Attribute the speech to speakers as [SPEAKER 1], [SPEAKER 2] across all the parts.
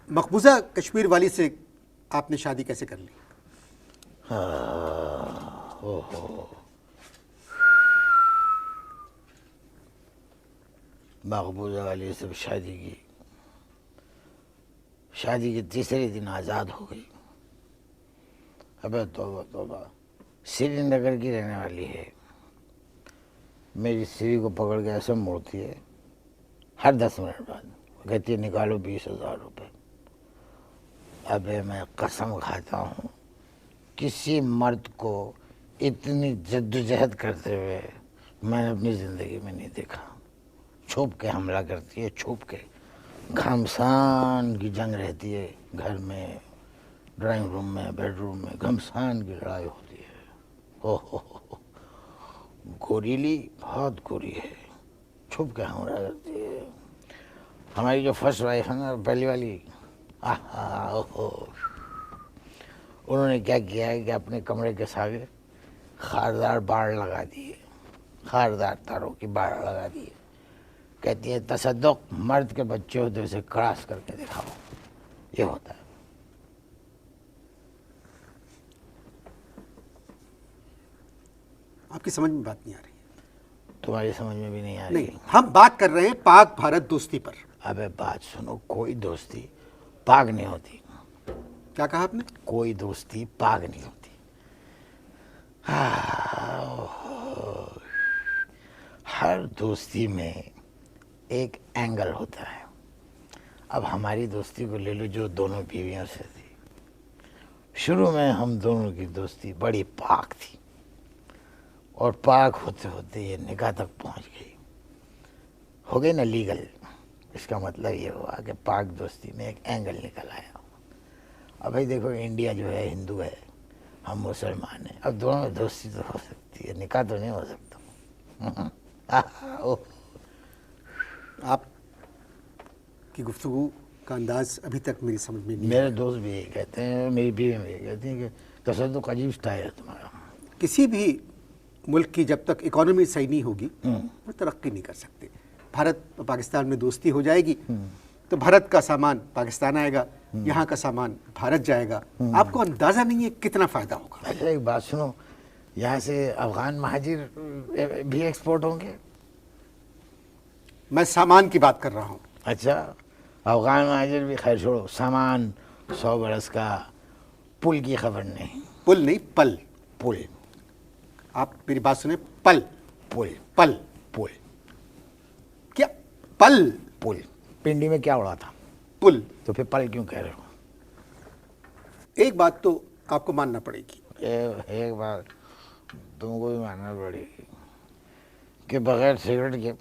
[SPEAKER 1] مقبوضہ کشمیر والی سے آپ نے شادی کیسے کر لی؟
[SPEAKER 2] مقبوضہ والی سے شادی کی، شادی کے تیسرے دن آزاد ہو گئی. ابے توبہ توبہ، سری نگر کی رہنے والی ہے. میری سری کو پکڑ کے ایسے موڑتی ہے ہر 10 منٹ بعد، کہتی ہے نکالو 20,000 روپے. ابے میں قسم کھاتا ہوں کسی مرد کو اتنی جدوجہد کرتے ہوئے میں نے اپنی زندگی میں نہیں دیکھا. چھپ کے حملہ کرتی ہے، چھپ کے. گھمسان کی جنگ رہتی ہے گھر میں، ڈرائنگ روم میں، بیڈ روم میں گھمسان کی لڑائی ہوتی ہے. ہو گوریلی بہت گوری ہے، چھپ کے حملہ کرتی ہے. ہماری جو فرسٹ وائف ہے نا، پہلی والی، انہوں نے کیا کیا ہے کہ اپنے کمرے کے سامنے خاردار باڑ لگا دیے، خاردار تاروں کی باڑ لگا دیے. کہتی ہے تصدق مرد کے بچے ہوتے اسے کراس کر کے دکھاؤ. یہ ہوتا ہے.
[SPEAKER 1] آپ کی سمجھ میں بات نہیں آ رہی؟
[SPEAKER 2] تمہاری سمجھ میں بھی نہیں آ رہی؟
[SPEAKER 1] نہیں، ہم بات کر رہے ہیں پاک بھارت دوستی پر.
[SPEAKER 2] ابے بات سنو، کوئی دوستی پاک نہیں ہوتی.
[SPEAKER 1] کیا کہا آپ نے؟
[SPEAKER 2] کوئی دوستی پاک نہیں ہوتی. ہر دوستی میں ایک اینگل ہوتا ہے. اب ہماری دوستی کو لے لو جو دونوں بیویوں سے تھی. شروع میں ہم دونوں کی دوستی بڑی پاک تھی، اور پاک ہوتے ہوتے یہ نکاح تک پہنچ گئی. ہو گئی نا لیگل. اس کا مطلب یہ ہوا کہ پاک دوستی میں ایک اینگل نکل آیا. اب بھائی دیکھو، انڈیا جو ہے ہندو ہے، ہم مسلمان ہیں. اب دونوں میں دوستی تو ہو سکتی ہے، نکاح تو نہیں ہو سکتا.
[SPEAKER 1] آپ کی گفتگو کا انداز ابھی تک میری سمجھ میں نہیں
[SPEAKER 2] میرے
[SPEAKER 1] آیا.
[SPEAKER 2] دوست بھی یہی کہتے ہیں، میری بیوی بھی یہی کہتی ہیں کہ تصدق عجیب سٹائل ہے تمہارا.
[SPEAKER 1] کسی بھی ملک کی جب تک اکانومی صحیح نہیں ہوگی وہ ترقی نہیں کر سکتے. بھارت اور پاکستان میں دوستی ہو جائے گی تو بھارت کا سامان پاکستان آئے گا، یہاں کا سامان بھارت جائے گا. آپ کو اندازہ نہیں ہے کتنا فائدہ ہوگا.
[SPEAKER 2] اچھا ایک بات سنو، یہاں سے افغان مہاجر بھی ایکسپورٹ ہوں گے؟
[SPEAKER 1] میں سامان کی بات کر رہا ہوں.
[SPEAKER 2] اچھا، افغان مہاجر بھی خیر چھوڑو، سامان 100 برس کا. پل کی خبر نہیں.
[SPEAKER 1] پل نہیں، پل.
[SPEAKER 2] پل.
[SPEAKER 1] آپ میری بات سنیں، پل.
[SPEAKER 2] پل.
[SPEAKER 1] پل.
[SPEAKER 2] پل.
[SPEAKER 1] کیا پل؟
[SPEAKER 2] پل. پنڈی میں کیا اڑا تھا؟
[SPEAKER 1] پل.
[SPEAKER 2] تو پھر پل کیوں کہہ رہے ہو؟
[SPEAKER 1] ایک بات تو آپ کو ماننا پڑے گی.
[SPEAKER 2] ایک بات تم کو بھی ماننا پڑے گی کہ بغیر سگریٹ کے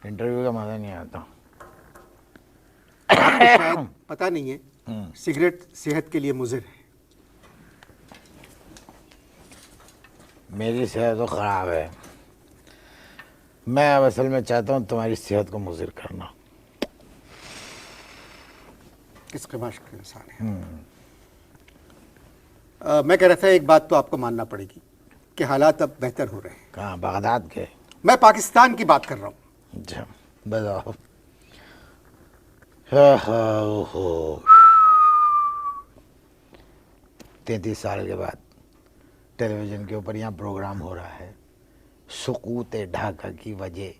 [SPEAKER 2] انٹرویو کا مزہ نہیں آتا.
[SPEAKER 1] آپ کو شاید پتہ نہیں ہے، سگریٹ صحت کے لیے مضر ہے.
[SPEAKER 2] میری صحت تو خراب ہے. میں اب اصل میں چاہتا ہوں تمہاری صحت کو مضر کرنا.
[SPEAKER 1] کس قماش کے انسان ہے. میں کہہ رہا تھا ایک بات تو آپ کو ماننا پڑے گی کہ حالات اب بہتر ہو رہے ہیں.
[SPEAKER 2] کہاں؟ بغداد کے؟
[SPEAKER 1] میں پاکستان کی بات کر رہا ہوں.
[SPEAKER 2] اچھا بتاؤ. 33 سال کے بعد ٹیلی ویژن کے اوپر یہاں پروگرام ہو رہا ہے، سقوط ڈھاکہ کی وجہ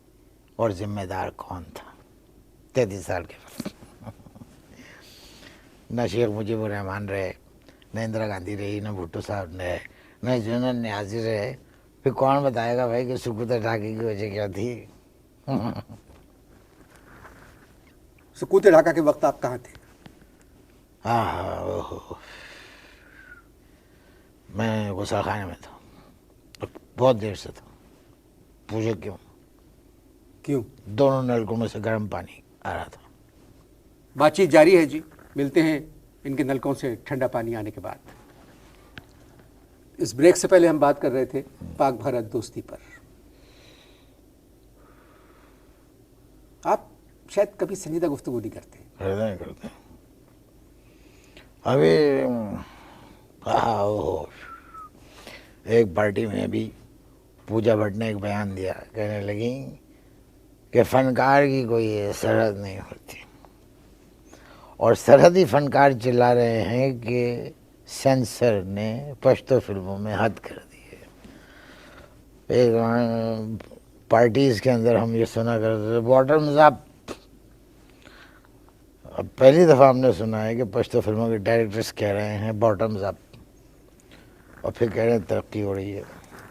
[SPEAKER 2] اور ذمہ دار کون تھا. 33 سال کے بعد نہ شیخ مجیب الرحمان رہے، نہ اندرا گاندھی رہی، نہ بھٹو صاحب رہے، نہ جنرل نیازی رہے. پھر کون بتائے گا بھائی کہ سقوط ڈھاکہ کی وجہ کیا تھی؟
[SPEAKER 1] سقوط ڈھاکہ کے وقت آپ کہاں تھے؟
[SPEAKER 2] میں غسل خانے میں تھا، بہت دیر سے تھا. پوچھو کیوں؟
[SPEAKER 1] کیوں؟
[SPEAKER 2] دونوں نلکوں میں سے گرم پانی آ رہا تھا.
[SPEAKER 1] بات چیت جاری ہے جی، ملتے ہیں ان کے نلکوں سے ٹھنڈا پانی آنے کے بعد. اس بریک سے پہلے ہم بات کر رہے تھے پاک بھارت دوستی پر. آپ شاید کبھی سنجیدہ گفتگو نہیں کرتے.
[SPEAKER 2] نہیں کرتے. ابھی ایک پارٹی میں بھی پوجا بھٹ نے ایک بیان دیا، کہنے لگی کہ فنکار کی کوئی سرحد نہیں ہوتی، اور سرحدی فنکار چلا رہے ہیں کہ سینسر نے پشتو فلموں میں حد کر دی ہے. ایک پارٹیز کے اندر ہم یہ سنا کرتے تھے باٹمز اپ. اب پہلی دفعہ ہم نے سنا ہے کہ پشتو فلموں کے ڈائریکٹرز کہہ رہے ہیں باٹمز اپ، اور پھر کہہ رہے ہیں ترقی ہو رہی ہے.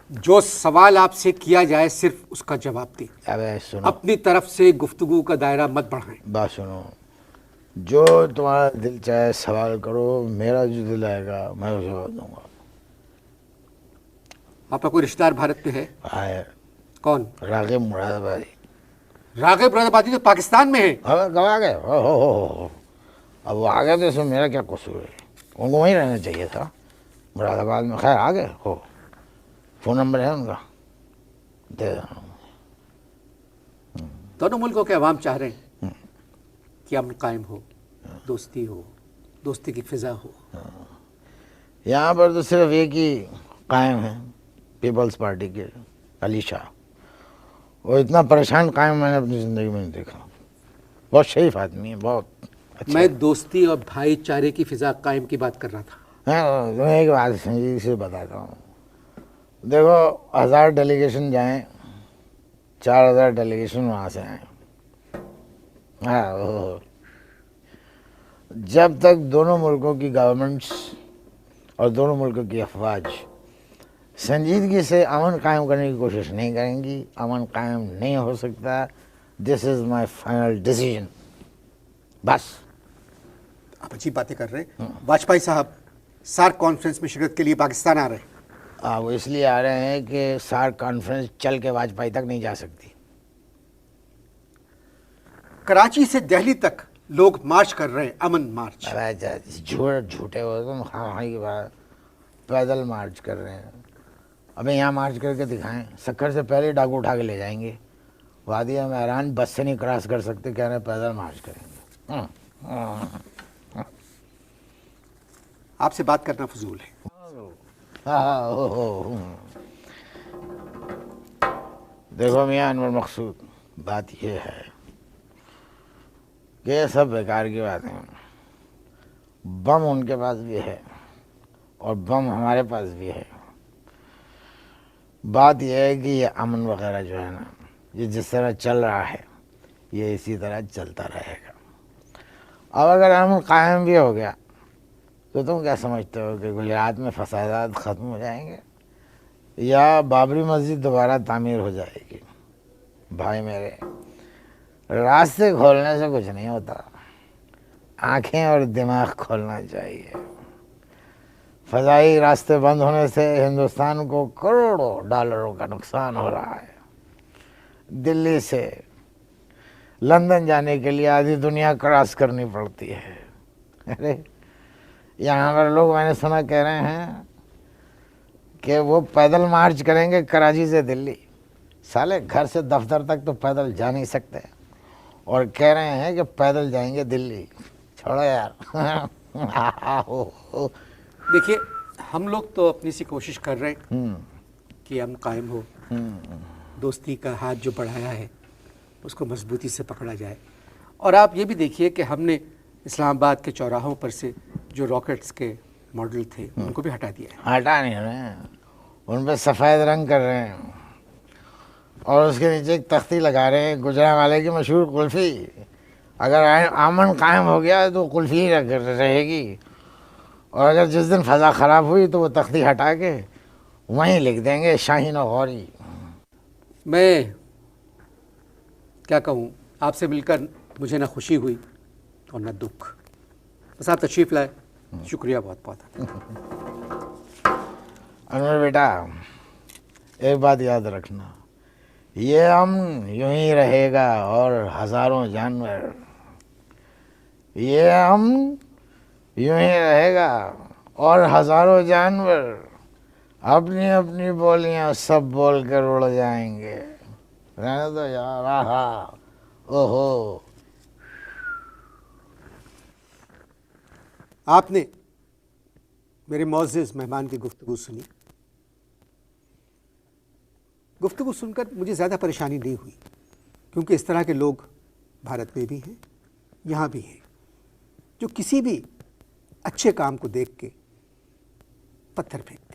[SPEAKER 1] جو سوال آپ سے کیا جائے صرف اس کا جواب دیں،
[SPEAKER 2] اب سنو،
[SPEAKER 1] اپنی طرف سے گفتگو کا دائرہ مت بڑھائیں.
[SPEAKER 2] بات سنو، جو تمہارا دل چاہے سوال کرو، میرا جو دل آئے گا میں اسے جواب دوں گا.
[SPEAKER 1] آپ کا کوئی رشتہ دار بھارت میں ہے؟
[SPEAKER 2] آئے
[SPEAKER 1] کون؟
[SPEAKER 2] راغب مراد آبادی.
[SPEAKER 1] راغب مراد آبادی تو پاکستان میں ہے.
[SPEAKER 2] اب کب آ گئے؟ ہو اب وہ آ گئے تو اس میں میرا کیا قصور ہے؟ ان کو وہیں رہنا چاہیے تھا مراد آباد میں. خیر آ گئے ہو، فون نمبر ہے ان کا، دے دو.
[SPEAKER 1] دونوں ملکوں کے عوام چاہ رہے ہیں کہ امن قائم ہو، دوستی ہو، دوستی کی فضا ہو.
[SPEAKER 2] یہاں پر تو صرف ایک ہی قائم ہے، پیپلز پارٹی کے علی شاہ. وہ اتنا پریشان قائم میں نے اپنی زندگی میں نہیں دیکھا. بہت شریف آدمی ہے، بہت اچھا.
[SPEAKER 1] میں دوستی اور بھائی چارے کی فضا قائم کی بات کر رہا تھا.
[SPEAKER 2] میں ایک بات سنجیدگی سے بتاتا ہوں. دیکھو 1000 ڈیلیگیشن جائیں، 4000 ڈیلیگیشن وہاں سے آئیں. جب تک دونوں ملکوں کی گورنمنٹس اور دونوں ملکوں کی افواج سنجیدگی سے امن قائم کرنے کی کوشش نہیں کریں گی، امن قائم نہیں ہو سکتا. دس از مائی فائنل ڈیسیژن. بس.
[SPEAKER 1] آپ عجیب باتیں کر رہے ہیں. واجپئی صاحب سارک کانفرنس میں شرکت کے لیے پاکستان آ رہے ہیں.
[SPEAKER 2] وہ اس لیے آ رہے ہیں کہ سارک کانفرنس چل کے واجپئی تک نہیں جا سکتی.
[SPEAKER 1] کراچی سے دہلی تک لوگ مارچ کر رہے ہیں، امن مارچ.
[SPEAKER 2] جھوٹے ہو تم، ہاں کی بات. پیدل مارچ کر رہے ہیں. ابھی یہاں مارچ کر کے دکھائیں. سکھر سے پہلے ڈاکو اٹھا کے لے جائیں گے. وادی مہران بس سے نہیں کراس کر سکتے، کہہ رہے ہیں پیدل مارچ کریں گے.
[SPEAKER 1] آپ سے بات کرنا فضول ہے.
[SPEAKER 2] دیکھو میاں انور مقصود، بات یہ ہے کہ یہ سب بیکار کی باتیں ہیں. بم ان کے پاس بھی ہے اور بم ہمارے پاس بھی ہے. بات یہ ہے کہ یہ امن وغیرہ جو ہے نا، یہ جس طرح چل رہا ہے یہ اسی طرح چلتا رہے گا. اب اگر امن قائم بھی ہو گیا تو تم کیا سمجھتے ہو کہ گجرات میں فسادات ختم ہو جائیں گے یا بابری مسجد دوبارہ تعمیر ہو جائے گی؟ بھائی میرے، راستے کھولنے سے کچھ نہیں ہوتا، آنکھیں اور دماغ کھولنا چاہیے. فضائی راستے بند ہونے سے ہندوستان کو کروڑوں ڈالروں کا نقصان ہو رہا ہے. دلی سے لندن جانے کے لیے آدھی دنیا کراس کرنی پڑتی ہے. ارے یہاں پر لوگ میں نے سنا کہہ رہے ہیں کہ وہ پیدل مارچ کریں گے کراچی سے دلی. سالے گھر سے دفتر تک تو پیدل جا نہیں سکتے اور کہہ رہے ہیں کہ پیدل جائیں گے دلی. چھوڑو یار.
[SPEAKER 1] دیکھیے ہم لوگ تو اپنی سی کوشش کر رہے ہیں کہ امن قائم ہو، دوستی کا ہاتھ جو بڑھایا ہے اس کو مضبوطی سے پکڑا جائے. اور آپ یہ بھی دیکھیے کہ ہم نے اسلام آباد کے چوراہوں پر سے جو راکٹس کے ماڈل تھے ان کو بھی ہٹا دیا ہے.
[SPEAKER 2] ہٹا نہیں رہے ہیں، ان پہ سفید رنگ کر رہے ہیں اور اس کے نیچے ایک تختی لگا رہے ہیں گجرانوالے کی مشہور کلفی. اگر امن قائم ہو گیا تو کلفی رہے گی، اور اگر جس دن فضا خراب ہوئی تو وہ تختی ہٹا کے وہیں لکھ دیں گے شاہین و غوری.
[SPEAKER 1] میں کیا کہوں، آپ سے مل کر مجھے نہ خوشی ہوئی اور نہ دکھ. بس آپ تشریف لائے، شکریہ بہت بہت.
[SPEAKER 2] انور بیٹا ایک بات یاد رکھنا، یہ امن یوں ہی رہے گا اور ہزاروں جانور، یہ امن یوں ہی رہے گا اور ہزاروں جانور اپنی اپنی بولیاں سب بول کر اڑ جائیں گے. رہنے دو یار. اوہو.
[SPEAKER 1] آپ نے میرے معزز مہمان کی گفتگو سنی. گفتگو سن کر مجھے زیادہ پریشانی نہیں ہوئی کیونکہ اس طرح کے لوگ بھارت میں بھی ہیں، یہاں بھی ہیں. جو کسی بھی اچھے کام کو دیکھ کے پتھر پھینکتے ہیں۔